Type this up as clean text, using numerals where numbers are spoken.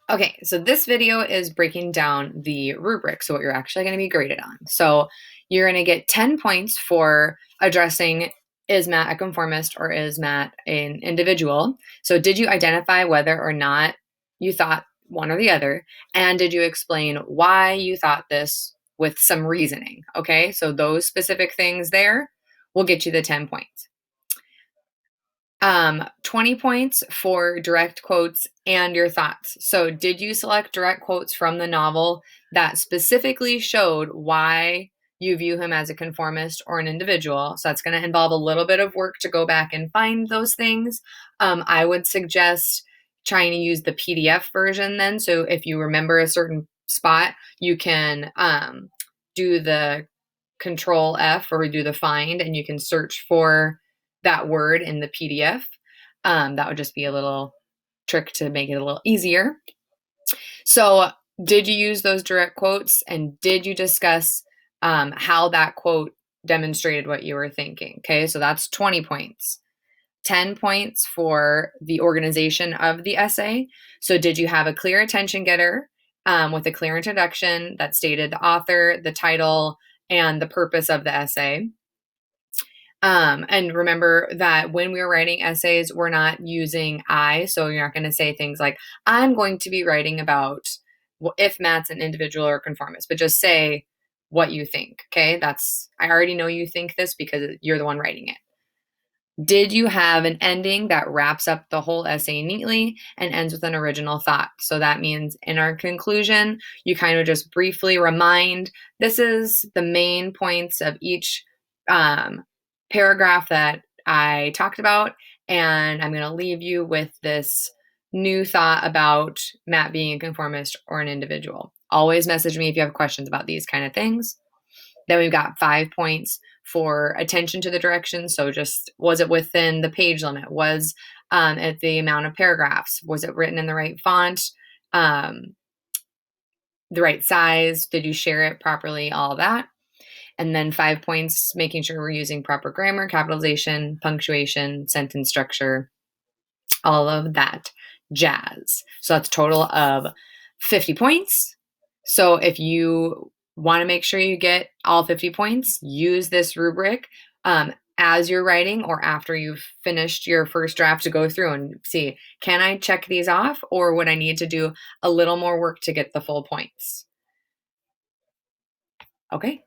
Okay, so this video is breaking down the rubric, so what you're actually going to be graded on. So you're going to get 10 points for addressing, is Matt a conformist or is Matt an individual? So did you identify whether or not you thought one or the other? And did you explain why you thought this with some reasoning? Okay, so those specific things there will get you the 10 points. 20 points for direct quotes and your thoughts. So, did you select direct quotes from the novel that specifically showed why you view him as a conformist or an individual? So, that's going to involve a little bit of work to go back and find those things. I would suggest trying to use the PDF version then. So, if you remember a certain spot, you can do the Control F or do the find, and you can search for that word in the PDF. That would just be a little trick to make it a little easier. So, did you use those direct quotes, and did you discuss how that quote demonstrated what you were thinking? Okay, so that's 20 points. 10 points for the organization of the essay. So, did you have a clear attention getter with a clear introduction that stated the author, the title, and the purpose of the essay? And remember that when we're writing essays, we're not using I. So you're not going to say things like, I'm going to be writing about if Matt's an individual or conformist, but just say what you think. Okay. I already know you think this because you're the one writing it. Did you have an ending that wraps up the whole essay neatly and ends with an original thought? So that means in our conclusion, you kind of just briefly remind this is the main points of each paragraph that I talked about, and I'm going to leave you with this new thought about Matt being a conformist or an individual. Always message me if you have questions about these kind of things. Then we've got 5 points for attention to the directions. So just, was it within the page limit? Was it the amount of paragraphs? Was it written in the right font? The right size? Did you share it properly? All of that. And then 5 points, making sure we're using proper grammar, capitalization, punctuation, sentence structure, all of that jazz. So that's a total of 50 points. So if you want to make sure you get all 50 points, use this rubric as you're writing or after you've finished your first draft to go through and see, can I check these off, or would I need to do a little more work to get the full points? Okay.